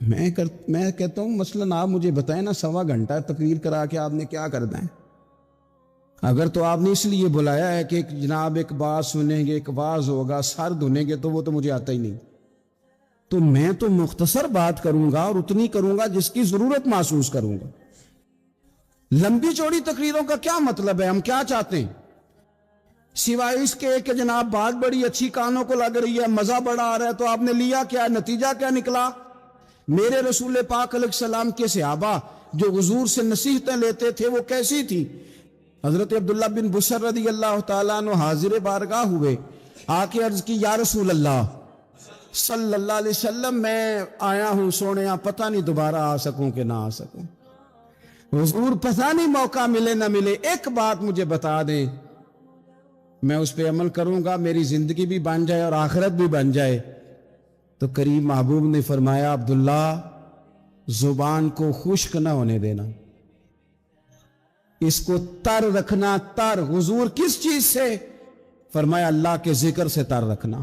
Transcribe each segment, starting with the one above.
میں کہتا ہوں مثلاً آپ مجھے بتائیں نا 1.25 گھنٹہ تقریر کرا کے آپ نے کیا کرنا ہے؟ اگر تو آپ نے اس لیے بلایا ہے کہ جناب ایک بات سنیں گے، ایک واز ہوگا، سر دھنیں گے، تو وہ تو مجھے آتا ہی نہیں. تو میں تو مختصر بات کروں گا اور اتنی کروں گا جس کی ضرورت محسوس کروں گا. لمبی چوڑی تقریروں کا کیا مطلب ہے؟ ہم کیا چاہتے ہیں سوائے اس کے کہ جناب بات بڑی اچھی کانوں کو لگ رہی ہے، مزہ بڑا آ رہا ہے، تو آپ نے لیا کیا؟ نتیجہ کیا نکلا؟ میرے رسول پاک علیہ السلام کے صحابہ جو حضور سے نصیحتیں لیتے تھے وہ کیسی تھی؟ حضرت عبداللہ بن بسر رضی اللہ تعالیٰ عنہ حاضر بارگاہ ہوئے، آ کے عرض کی یا رسول اللہ صلی اللہ علیہ وسلم، میں آیا ہوں سونے، پتہ نہیں دوبارہ آ سکوں کہ نہ آ سکوں. حضور پتہ نہیں موقع ملے نہ ملے، ایک بات مجھے بتا دیں، میں اس پہ عمل کروں گا، میری زندگی بھی بن جائے اور آخرت بھی بن جائے. تو کریم محبوب نے فرمایا عبداللہ زبان کو خشک نہ ہونے دینا، اس کو تر رکھنا. تر حضور کس چیز سے؟ فرمایا اللہ کے ذکر سے تر رکھنا.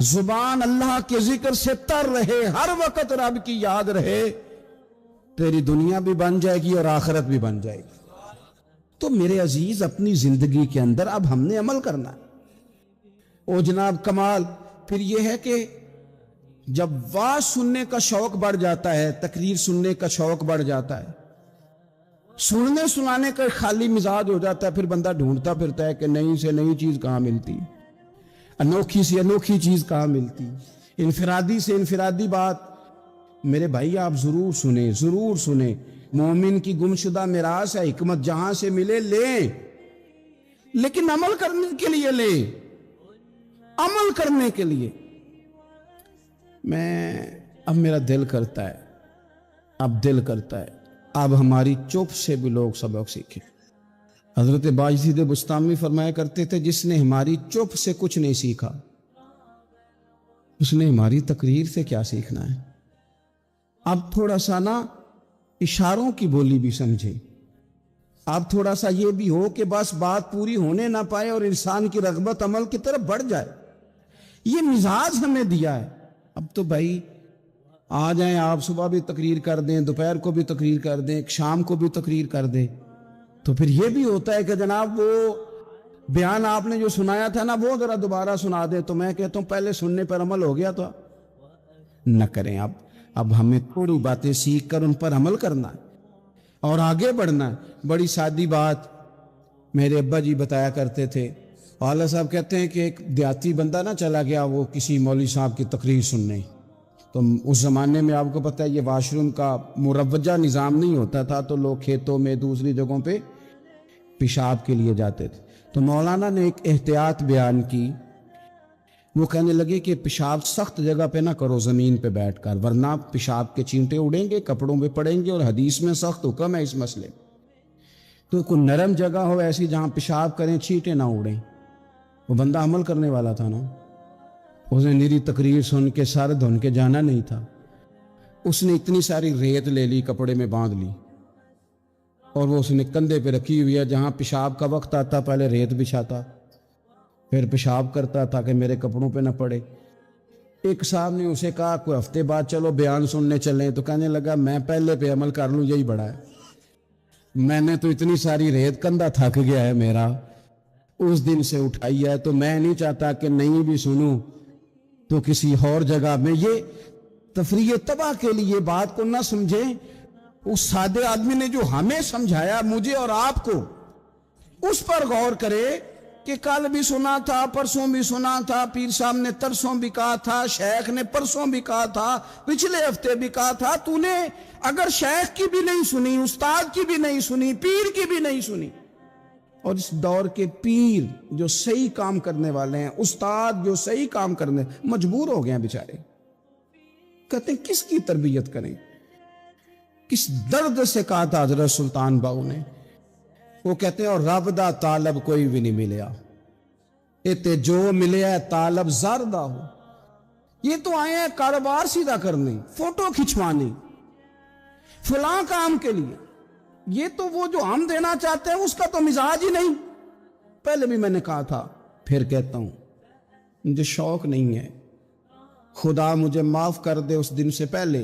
زبان اللہ کے ذکر سے تر رہے، ہر وقت رب کی یاد رہے، تیری دنیا بھی بن جائے گی اور آخرت بھی بن جائے گی. تو میرے عزیز اپنی زندگی کے اندر اب ہم نے عمل کرنا ہے. او جناب کمال پھر یہ ہے کہ جب واز سننے کا شوق بڑھ جاتا ہے، تقریر سننے کا شوق بڑھ جاتا ہے، سننے سنانے کا خالی مزاج ہو جاتا ہے، پھر بندہ ڈھونڈتا پھرتا ہے کہ نئی سے نئی چیز کہاں ملتی، انوکھی سے انوکھی چیز کہاں ملتی، انفرادی سے انفرادی بات. میرے بھائی آپ ضرور سنیں، ضرور سنیں. مومن کی گمشدہ میراث ہے، حکمت جہاں سے ملے لیں، لیکن عمل کرنے کے لیے لیں، عمل کرنے کے لیے. اب میرا دل کرتا ہے اب ہماری چپ سے بھی لوگ سبق سیکھیں. حضرت باجید بستامی فرمایا کرتے تھے جس نے ہماری چپ سے کچھ نہیں سیکھا اس نے ہماری تقریر سے کیا سیکھنا ہے. اب تھوڑا سا نا اشاروں کی بولی بھی سمجھیں، اب تھوڑا سا یہ بھی ہو کہ بس بات پوری ہونے نہ پائے اور انسان کی رغبت عمل کی طرف بڑھ جائے. یہ مزاج ہمیں دیا ہے. اب تو بھائی آ جائیں آپ، صبح بھی تقریر کر دیں، دوپہر کو بھی تقریر کر دیں، شام کو بھی تقریر کر دیں، تو پھر یہ بھی ہوتا ہے کہ جناب وہ بیان آپ نے جو سنایا تھا نا وہ ذرا دوبارہ سنا دیں. تو میں کہتا ہوں پہلے سننے پر عمل ہو گیا تو نہ کریں. اب ہمیں تھوڑی باتیں سیکھ کر ان پر عمل کرنا ہے اور آگے بڑھنا ہے. بڑی سادی بات میرے ابا جی بتایا کرتے تھے. والد صاحب کہتے ہیں کہ ایک دیہاتی بندہ نہ چلا گیا وہ کسی مولوی صاحب کی تقریر سننے. تو اس زمانے میں آپ کو پتہ ہے یہ واش روم کا مروجہ نظام نہیں ہوتا تھا، تو لوگ کھیتوں میں دوسری جگہوں پہ پیشاب کے لیے جاتے تھے. تو مولانا نے ایک احتیاط بیان کی. وہ کہنے لگے کہ پیشاب سخت جگہ پہ نہ کرو زمین پہ بیٹھ کر، ورنہ پیشاب کے چینٹے اڑیں گے، کپڑوں پہ پڑیں گے، اور حدیث میں سخت حکم ہے اس مسئلے. تو کوئی نرم جگہ ہو ایسی جہاں پیشاب کریں چینٹے نہ اڑیں. وہ بندہ عمل کرنے والا تھا نا، اس نے میری تقریر سن کے سر دھن کے جانا نہیں تھا. اس نے اتنی ساری ریت لے لی، کپڑے میں باندھ لی، اور وہ اس نے کندھے پہ رکھی ہوئی ہے. جہاں پیشاب کا وقت آتا پہلے ریت بچھاتا، پھر پیشاب کرتا تاکہ میرے کپڑوں پہ نہ پڑے. ایک صاحب نے اسے کہا کوئی ہفتے بعد چلو بیان سننے چلیں. تو کہنے لگا میں پہلے پہ عمل کر لوں یہی بڑا ہے، میں نے تو اتنی ساری ریت کندھا تھک گیا ہے میرا، اس دن سے اٹھائی ہے. تو میں نہیں چاہتا کہ نہیں بھی سنوں تو کسی اور جگہ میں. یہ تفریح تباہ کے لیے بات کو نہ سمجھیں. اس سادے آدمی نے جو ہمیں سمجھایا مجھے اور آپ کو، اس پر غور کرے کہ کل بھی سنا تھا، پرسوں بھی سنا تھا، پیر صاحب نے ترسوں بھی کہا تھا، شیخ نے پرسوں بھی کہا تھا، پچھلے ہفتے بھی کہا تھا. تو نے اگر شیخ کی بھی نہیں سنی، استاد کی بھی نہیں سنی، پیر کی بھی نہیں سنی، اور اس دور کے پیر جو صحیح کام کرنے والے ہیں، استاد جو صحیح کام کرنے مجبور ہو گئے ہیں بیچارے، کہتے ہیں کس کی تربیت کریں. کس درد سے کہا تھا حضرت سلطان باؤ نے. وہ کہتے ہیں اور رب دا طالب کوئی بھی نہیں ملیا، اتے جو ملیا طالب زردہ ہو. یہ تو آئے ہیں کاروبار سیدھا کرنے، فوٹو کھچوانے، فلاں کام کے لیے. یہ تو وہ جو ہم دینا چاہتے ہیں اس کا تو مزاج ہی نہیں. پہلے بھی میں نے کہا تھا، پھر کہتا ہوں، مجھے شوق نہیں ہے. خدا مجھے معاف کر دے اس دن سے پہلے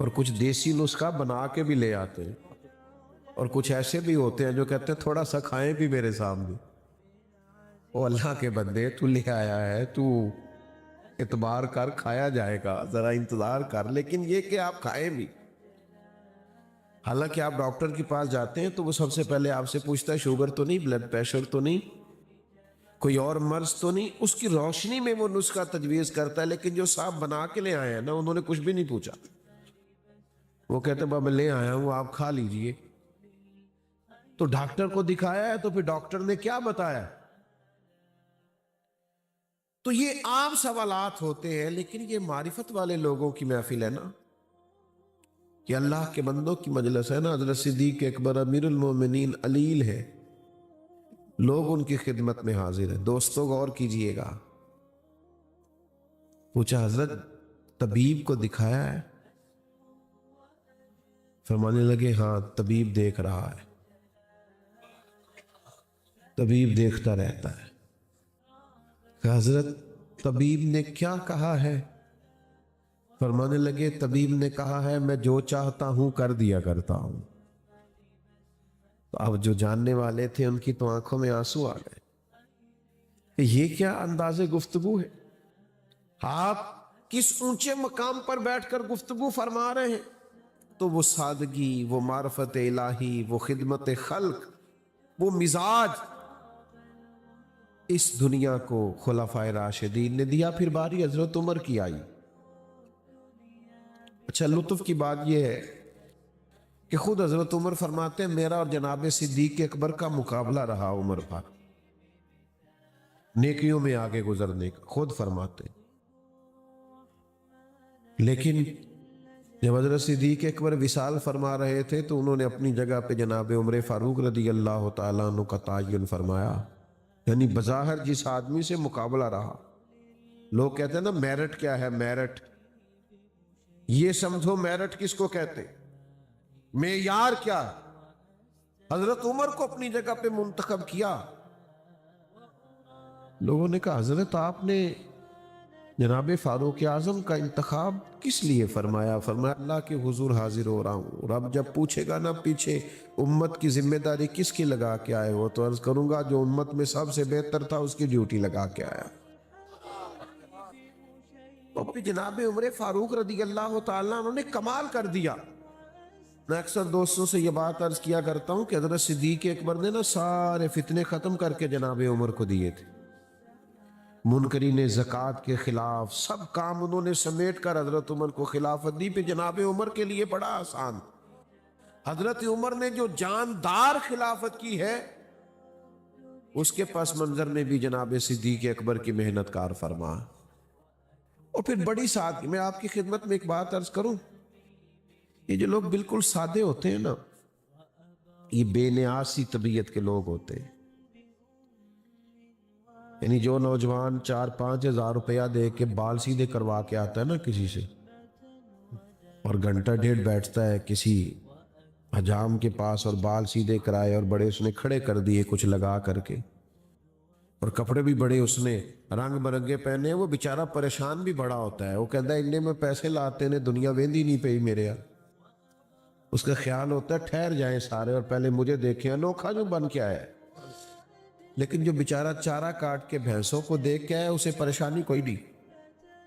اور کچھ دیسی نسخہ بنا کے بھی لے آتے ہیں، اور کچھ ایسے بھی ہوتے ہیں جو کہتے ہیں تھوڑا سا کھائیں بھی میرے سامنے۔ او اللہ کے بندے، تو لے آیا ہے، تو اعتبار کر، کھایا جائے گا، ذرا انتظار کر، لیکن یہ کہ آپ کھائیں بھی۔ حالانکہ آپ ڈاکٹر کے پاس جاتے ہیں تو وہ سب سے پہلے آپ سے پوچھتا ہے شوگر تو نہیں، بلڈ پریشر تو نہیں، کوئی اور مرض تو نہیں، اس کی روشنی میں وہ نسخہ تجویز کرتا ہے۔ لیکن جو صاحب بنا کے لے آئے ہیں نا، انہوں نے کچھ بھی نہیں پوچھا، وہ کہتے ہیں بابا لے آیا ہوں، آپ کھا لیجئے۔ تو ڈاکٹر کو دکھایا ہے تو پھر ڈاکٹر نے کیا بتایا؟ تو یہ عام سوالات ہوتے ہیں، لیکن یہ معرفت والے لوگوں کی محفل ہے نا، یہ اللہ کے بندوں کی مجلس ہے نا۔ حضرت صدیق اکبر امیر المومنین علیل ہے، لوگ ان کی خدمت میں حاضر ہیں۔ دوستوں غور کیجئے گا، پوچھا حضرت طبیب کو دکھایا ہے؟ فرمانے لگے ہاں طبیب دیکھ رہا ہے، طبیب دیکھتا رہتا ہے۔ کہ حضرت طبیب نے کیا کہا ہے؟ فرمانے لگے طبیب نے کہا ہے میں جو چاہتا ہوں کر دیا کرتا ہوں۔ تو اب جو جاننے والے تھے ان کی تو آنکھوں میں آنسو آ گئے کہ یہ کیا انداز گفتگو ہے؟ آپ کس اونچے مقام پر بیٹھ کر گفتگو فرما رہے ہیں؟ تو وہ سادگی، وہ معرفت الہی، وہ خدمت خلق، وہ مزاج اس دنیا کو خلفائے راشدین نے دیا۔ پھر باری حضرت عمر کی آئی۔ اچھا لطف کی بات یہ ہے کہ خود حضرت عمر فرماتے ہیں میرا اور جناب صدیق اکبر کا مقابلہ رہا عمر پر نیکیوں میں آگے گزرنے کا، خود فرماتے ہیں۔ لیکن جب حضرت صدیق اکبر وصال فرما رہے تھے تو انہوں نے اپنی جگہ پہ جناب عمر فاروق رضی اللہ تعالیٰ عنہ کا تعین فرمایا۔ یعنی بظاہر جس آدمی سے مقابلہ رہا، لوگ کہتے ہیں نا میرٹ کیا ہے، میرٹ، یہ سمجھو میرٹ کس کو کہتے ہیں، معیار کیا ہے؟ حضرت عمر کو اپنی جگہ پہ منتخب کیا۔ لوگوں نے کہا حضرت آپ نے جناب فاروق اعظم کا انتخاب کس لیے فرمایا؟ فرمایا اللہ کے حضور حاضر ہو رہا ہوں، رب جب پوچھے گا نا پیچھے امت کی ذمہ داری کس کی لگا کے آئے ہو، تو عرض کروں گا جو امت میں سب سے بہتر تھا اس کی ڈیوٹی لگا کے آیا۔ اور پھر جناب عمر فاروق رضی اللہ تعالیٰ انہوں نے کمال کر دیا۔ میں اکثر دوستوں سے یہ بات عرض کیا کرتا ہوں کہ حضرت صدیق اکبر نے نا سارے فتنے ختم کر کے جناب عمر کو دیے تھے۔ منکرین زکوٰۃ کے خلاف سب کام انہوں نے سمیٹ کر حضرت عمر کو خلافت دی۔ پہ جناب عمر کے لیے بڑا آسان، حضرت عمر نے جو جاندار خلافت کی ہے اس کے پس منظر میں بھی جناب صدیق اکبر کی محنت کار فرما۔ اور پھر بڑی سادگی، میں آپ کی خدمت میں ایک بات عرض کروں، یہ جو لوگ بالکل سادے ہوتے ہیں نا، یہ بے نیاسی طبیعت کے لوگ ہوتے ہیں۔ یعنی جو نوجوان 4-5 ہزار روپیہ دے کے بال سیدھے کروا کے آتا ہے نا کسی سے، اور گھنٹہ ڈیڑھ بیٹھتا ہے کسی حجام کے پاس اور بال سیدھے کرائے اور بڑے اس نے کھڑے کر دیے کچھ لگا کر کے، اور کپڑے بھی بڑے اس نے رنگ برنگے پہنے، وہ بیچارہ پریشان بھی بڑا ہوتا ہے۔ وہ کہتا ہے انہیں میں پیسے لاتے نے دنیا ویندی نہیں پئی میرے یار۔ اس کا خیال ہوتا ہے ٹھہر جائیں سارے اور پہلے مجھے دیکھیں، انوکھا جو بن کے آیا ہے۔ لیکن جو بیچارہ چارہ کاٹ کے بھینسوں کو دیکھ کے آیا اسے پریشانی کوئی نہیں،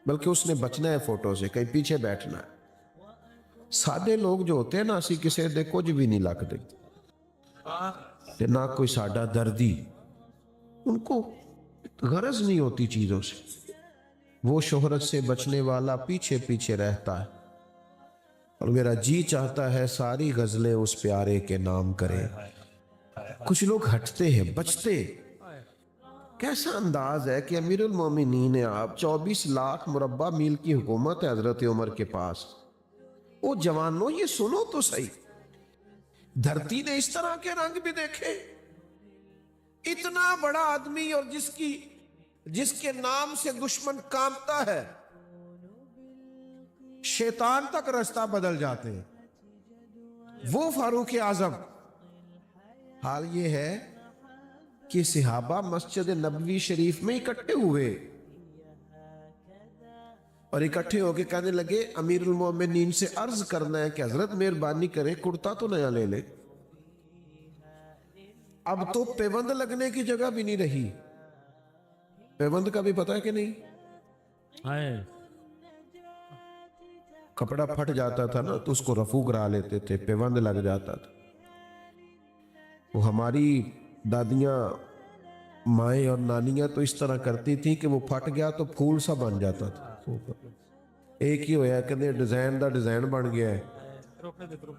بلکہ اس نے بچنا ہے فوٹو سے، کہیں پیچھے بیٹھنا ہے۔ سادے لوگ جو ہوتے ہیں نا، اسی کسے دے کچھ بھی نہیں لکھتے، نہ کوئی ساڈا دردی، ان کو غرض نہیں ہوتی چیزوں سے۔ وہ شہرت سے بچنے والا پیچھے پیچھے رہتا ہے، اور میرا جی چاہتا ہے ساری غزلیں اس پیارے کے نام کرے۔ کچھ لوگ ہٹتے ہیں، بچتے۔ کیسا انداز ہے کہ امیر المومنین آپ 24 لاکھ مربع میل کی حکومت ہے حضرت عمر کے پاس۔ وہ جوانوں یہ سنو تو صحیح، دھرتی نے اس طرح کے رنگ بھی دیکھے؟ اتنا بڑا آدمی اور جس کے نام سے دشمن کانپتا ہے، شیطان تک رستہ بدل جاتے ہیں، وہ فاروق اعظم۔ حال یہ ہے کہ صحابہ مسجد نبوی شریف میں اکٹھے ہوئے، اور اکٹھے ہو کے کہنے لگے امیر المومنین سے عرض کرنا ہے کہ حضرت مہربانی کریں کرتا تو نیا لے لے، اب تو پیوند لگنے کی جگہ بھی نہیں رہی۔ پیوند کا بھی پتہ ہے کہ نہیں؟ کپڑا پھٹ جاتا تھا نا تو اس کو رفو کرا لیتے تھے، پیوند لگ جاتا تھا۔ وہ ہماری دادیاں مائیں اور نانیاں تو اس طرح کرتی تھیں کہ وہ پھٹ گیا تو پھول سا بن جاتا تھا، ایک ہی ہویا کہ ڈیزائن دا ڈیزائن بن گیا ہے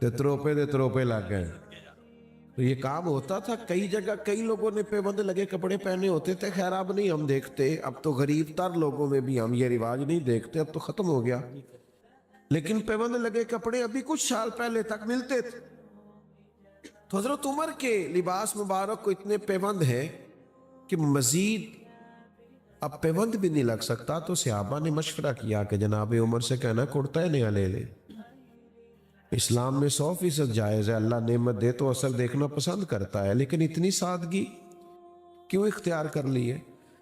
تے تروپے دے تروپے لگ گئے۔ تو یہ کام ہوتا تھا کئی جگہ، کئی لوگوں نے پیوند لگے کپڑے پہنے ہوتے تھے۔ خیر اب نہیں ہم دیکھتے، اب تو غریب تر لوگوں میں بھی ہم یہ رواج نہیں دیکھتے، اب تو ختم ہو گیا، لیکن پیوند لگے کپڑے ابھی کچھ سال پہلے تک ملتے تھے۔ تو حضرت عمر کے لباس مبارک کو اتنے پیوند ہیں کہ مزید اب پیوند بھی نہیں لگ سکتا، تو صحابہ نے مشورہ کیا کہ جناب عمر سے کہنا کرتا ہے نیا لے لے۔ اسلام میں 100% جائز ہے، اللہ نعمت دے تو اثر دیکھنا پسند کرتا ہے، لیکن اتنی سادگی کیوں اختیار کر لی ہے؟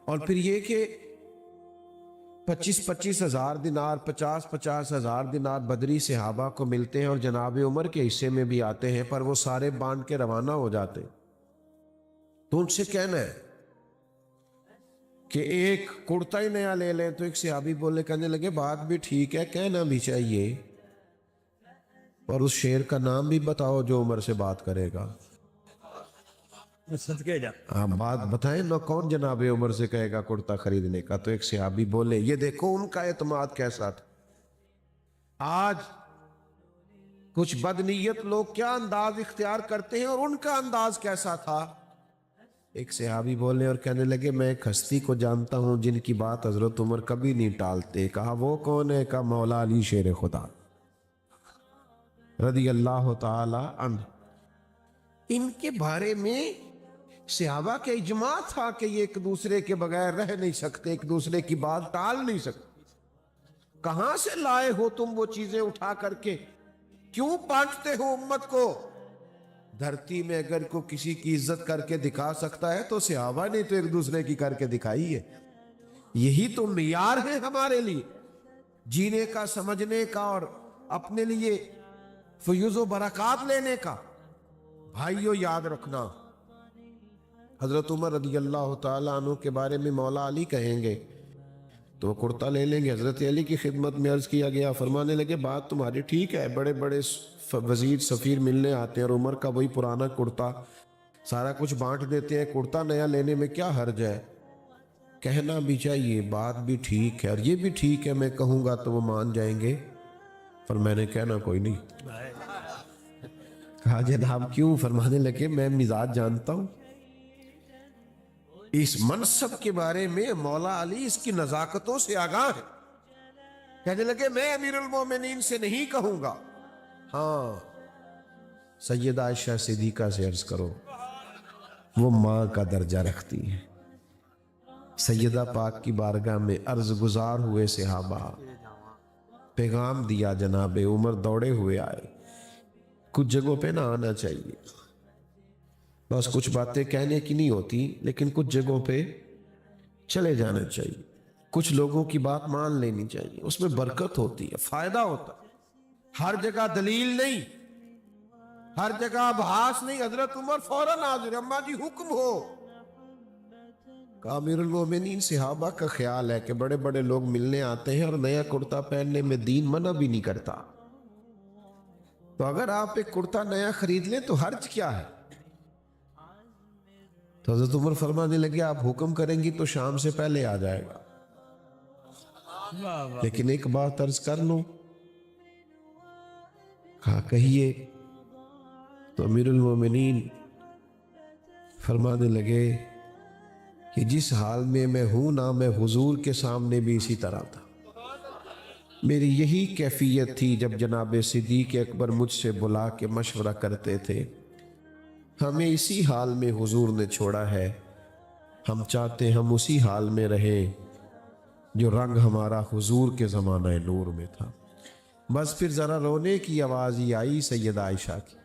اور پھر یہ کہ 25 ہزار دینار، 50 ہزار دینار بدری صحابہ کو ملتے ہیں اور جناب عمر کے حصے میں بھی آتے ہیں، پر وہ سارے بانٹ کے روانہ ہو جاتے۔ تو ان سے کہنا ہے کہ ایک کرتا ہی نیا لے لیں، تو ایک صحابی بولے کہنے لگے بات بھی ٹھیک ہے، کہنا بھی چاہیے، اور اس شعر کا نام بھی بتاؤ جو عمر سے بات کرے گا۔ ہاں بات بتائیں نا، کون جناب عمر سے کہے گا کرتا خریدنے کا؟ تو ایک صحابی بولے، یہ دیکھو ان کا اعتماد کیسا تھا۔ آج کچھ بدنیت لوگ کیا انداز اختیار کرتے ہیں اور ان کا انداز کیسا تھا۔ ایک صحابی بولے اور کہنے لگے میں ایک ہستی کو جانتا ہوں جن کی بات حضرت عمر کبھی نہیں ٹالتے۔ کہا وہ کون ہے؟ کہا مولا علی شیر خدا رضی اللہ تعالی عنہ۔ ان کے بارے میں صحابہ کے اجماع تھا کہ یہ ایک دوسرے کے بغیر رہ نہیں سکتے، ایک دوسرے کی بات ٹال نہیں سکتے۔ کہاں سے لائے ہو تم وہ چیزیں اٹھا کر کے؟ کیوں بانٹتے ہو امت کو؟ دھرتی میں اگر کوئی کسی کی عزت کر کے دکھا سکتا ہے تو صحابہ نے تو ایک دوسرے کی کر کے دکھائی ہے۔ یہی تو معیار ہے ہمارے لیے جینے کا، سمجھنے کا، اور اپنے لیے فیوز و برکات لینے کا۔ بھائیو یاد رکھنا، حضرت عمر رضی اللہ تعالیٰ عنہ کے بارے میں مولا علی کہیں گے تو کرتا لے لیں گے۔ حضرت علی کی خدمت میں عرض کیا گیا، فرمانے لگے بات تمہاری ٹھیک ہے، بڑے بڑے وزیر سفیر ملنے آتے ہیں اور عمر کا وہی پرانا کرتا سارا کچھ بانٹ دیتے ہیں، کرتا نیا لینے میں کیا حرج ہے؟ کہنا بھی چاہیے، بات بھی ٹھیک ہے، اور یہ بھی ٹھیک ہے میں کہوں گا تو وہ مان جائیں گے، پر میں نے کہنا کوئی نہیں۔ کہا جناب کیوں؟ فرمانے لگے میں مزاج جانتا ہوں، اس منصب کے بارے میں مولا علی اس کی نزاکتوں سے آگاہ ہے۔ کہنے لگے میں امیر المومنین سے نہیں کہوں گا، ہاں سیدہ عائشہ صدیقہ سے عرض کرو، وہ ماں کا درجہ رکھتی ہیں۔ سیدہ پاک کی بارگاہ میں عرض گزار ہوئے صحابہ، پیغام دیا، جناب عمر دوڑے ہوئے آئے۔ کچھ جگہوں پہ نہ آنا چاہیے، بس کچھ باتیں کہنے کی نہیں ہوتی، لیکن کچھ جگہوں پہ چلے جانا چاہیے، کچھ لوگوں کی بات مان لینی چاہیے، اس میں برکت ہوتی ہے، فائدہ ہوتا ہے۔ ہر جگہ دلیل نہیں، ہر جگہ ابحاث نہیں۔ حضرت عمر فوراً حاضر، اماں جی حکم ہو۔ امیر المومنین صحابہ کا خیال ہے کہ بڑے بڑے لوگ ملنے آتے ہیں اور نیا کرتا پہننے میں دین منع بھی نہیں کرتا، تو اگر آپ ایک کرتا نیا خرید لیں تو حرج کیا ہے؟ تو حضرت عمر فرمانے لگے آپ حکم کریں گی تو شام سے پہلے آ جائے گا، لیکن ایک بات عرض کر لوں۔ کہا کہیے؟ تو امیر المومنین فرمانے لگے کہ جس حال میں میں ہوں نا، میں حضور کے سامنے بھی اسی طرح تھا، میری یہی کیفیت تھی جب جناب صدیق اکبر مجھ سے بلا کے مشورہ کرتے تھے۔ ہمیں اسی حال میں حضور نے چھوڑا ہے، ہم چاہتے ہم اسی حال میں رہیں جو رنگ ہمارا حضور کے زمانہ نور میں تھا۔ بس پھر ذرا رونے کی آواز ہی آئی سیدہ عائشہ کی،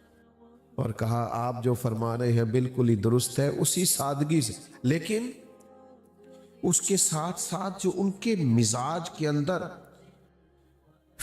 اور کہا آپ جو فرما رہے ہیں بالکل ہی درست ہے، اسی سادگی سے، لیکن اس کے ساتھ ساتھ جو ان کے مزاج کے اندر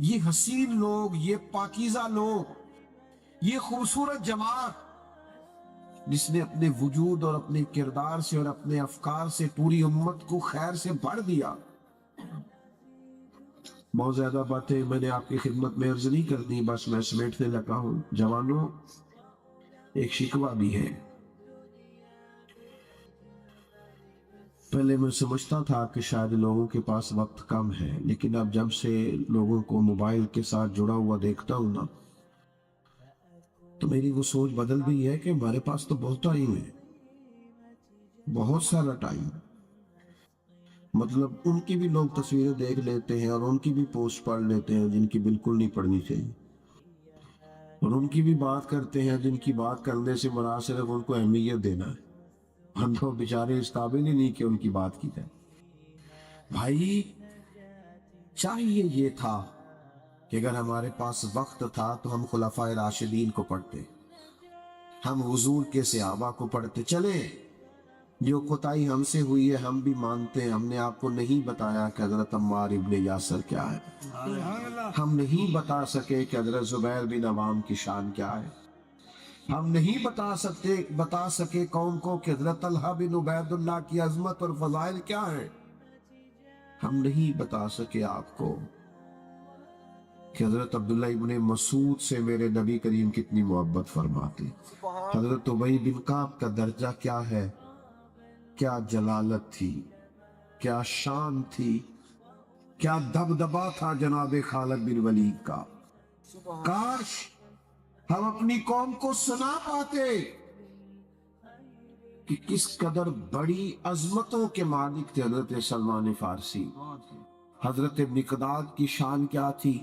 یہ حسین لوگ، یہ پاکیزہ لوگ، یہ خوبصورت جماعت جس نے اپنے وجود اور اپنے کردار سے اور اپنے افکار سے پوری امت کو خیر سے بھر دیا۔ بہت زیادہ باتیں میں نے آپ کی خدمت میں عرض نہیں کرنی، بس میں سمیٹنے لگا ہوں۔ جوانوں، ایک شکوہ بھی ہے۔ پہلے میں سمجھتا تھا کہ شاید لوگوں کے پاس وقت کم ہے، لیکن اب جب سے لوگوں کو موبائل کے ساتھ جڑا ہوا دیکھتا ہوں نا، تو میری وہ سوچ بدل گئی ہے کہ ہمارے پاس تو بہت ٹائم ہے، بہت سارا ٹائم۔ مطلب ان کی بھی لوگ تصویریں دیکھ لیتے ہیں اور ان کی بھی پوسٹ پڑھ لیتے ہیں جن کی بالکل نہیں پڑھنی چاہیے، اور ان کی بھی بات کرتے ہیں جن کی بات کرنے سے مراد صرف ان کو اہمیت دینا ہے۔ ہم تو بیچارے اس قابل ہی نہیں کہ ان کی بات کی جائے۔ بھائی، چاہیے یہ تھا کہ اگر ہمارے پاس وقت تھا تو ہم خلفائے راشدین کو پڑھتے، ہم حضور کے صحابہ کو پڑھتے۔ چلے جو کوتاہی ہم سے ہوئی ہے ہم بھی مانتے ہیں۔ ہم نے آپ کو نہیں بتایا کہ حضرت عمار ابن یاسر کیا ہے، ہم نہیں بتا سکے کہ حضرت زبیر بن عوام کی شان کیا ہے، ہم نہیں بتا سکے قوم کو کہ حضرت طلحہ بن عبید اللہ کی عظمت اور فضائل کیا ہے، ہم نہیں بتا سکے آپ کو کہ حضرت عبداللہ ابن مسعود سے میرے نبی کریم کتنی محبت فرماتے، حضرت ابی بن کعب کا درجہ کیا ہے، کیا جلالت تھی، کیا شان تھی، کیا دبدبا تھا جناب خالد بن ولید کا۔ کاش ہم اپنی قوم کو سنا پاتے کہ کس قدر بڑی عظمتوں کے مالک تھے حضرت سلمان فارسی، حضرت مقداد کی شان کیا تھی،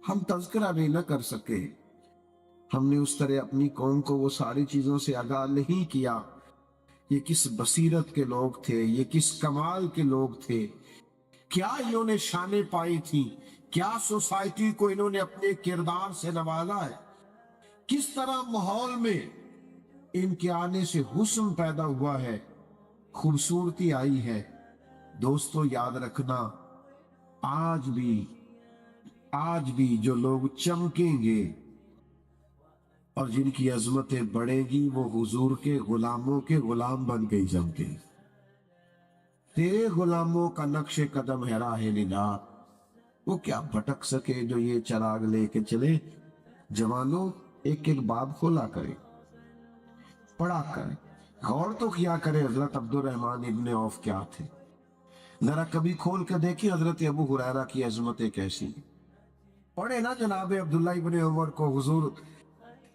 ہم تذکرہ بھی نہ کر سکے۔ ہم نے اس طرح اپنی قوم کو وہ ساری چیزوں سے آگاہ نہیں کیا۔ یہ کس بصیرت کے لوگ تھے، یہ کس کمال کے لوگ تھے، کیا انہوں نے شانیں پائی تھی، کیا سوسائٹی کو انہوں نے اپنے کردار سے نوازا ہے، کس طرح ماحول میں ان کے آنے سے حسن پیدا ہوا ہے، خوبصورتی آئی ہے۔ دوستو، یاد رکھنا، آج بھی جو لوگ چمکیں گے اور جن کی عظمتیں بڑھیں گی وہ حضور کے غلاموں کے غلام بن کے چمکیں۔ تیرے غلاموں کا نقش قدم ہے راہ نجات، وہ کیا بھٹک سکے جو یہ چراغ لے کے چلے۔ جوانوں، ایک ایک باب کھولا کرے، پڑھا کرے، غور تو کیا کرے حضرت عبد الرحمن ابن عوف کیا تھے۔ ذرا کبھی کھول کے دیکھیں حضرت ابو ہریرہ کی عظمتیں کیسی، پڑھے نا جناب عبداللہ ابن عمر کو حضور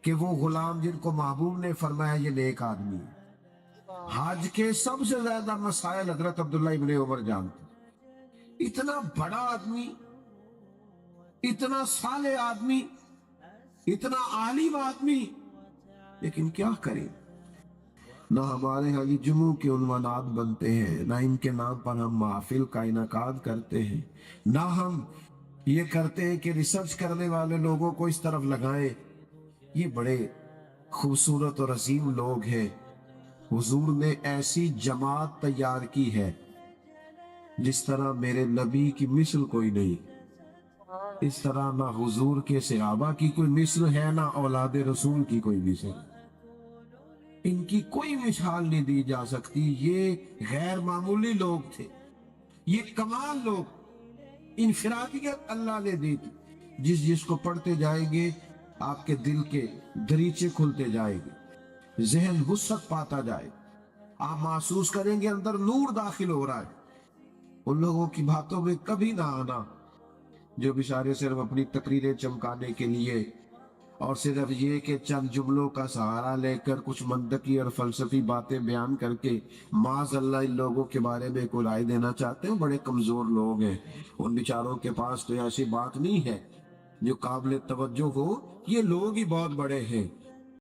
کہ وہ غلام جن کو محبوب نے فرمایا یہ نیک آدمی ہے۔ حج کے سب سے زیادہ مسائل حضرت عبداللہ ابن عمر جانتے، اتنا بڑا آدمی، اتنا صالح آدمی، اتنا عالم آدمی، لیکن کیا کریں، نہ ہمارے ہاں جمعوں کے عنوانات بنتے ہیں، نہ ان کے نام پر ہم محافل کا انعقاد کرتے ہیں، نہ ہم یہ کرتے ہیں کہ ریسرچ کرنے والے لوگوں کو اس طرف لگائیں۔ یہ بڑے خوبصورت اور عظیم لوگ ہیں۔ حضور نے ایسی جماعت تیار کی ہے جس طرح میرے نبی کی مثل کوئی نہیں، اس طرح نہ حضور کے صحابہ کی کوئی مثل ہے، نہ اولاد رسول کی کوئی مثل، ان کی کوئی مثال نہیں دی جا سکتی۔ یہ غیر معمولی لوگ تھے، یہ کمال لوگ، انفرادیت اللہ نے دی تھی۔ جس کو پڑھتے جائیں گے آپ کے دل کے دریچے کھلتے جائیں گے، ذہن وسعت پاتا جائے، آپ محسوس کریں گے اندر نور داخل ہو رہا ہے۔ ان لوگوں کی باتوں میں کبھی نہ آنا جو بیچارے صرف اپنی تقریریں چمکانے کے لیے اور صرف یہ کہ چند جملوں کا سہارا لے کر کچھ منطقی اور فلسفی باتیں بیان کر کے معاذ اللہ ان لوگوں کے بارے میں کوئی رائے دینا چاہتے ہیں۔ بڑے کمزور لوگ ہیں، ان بیچاروں کے پاس تو ایسی بات نہیں ہے جو قابل توجہ ہو۔ یہ لوگ ہی بہت بڑے ہیں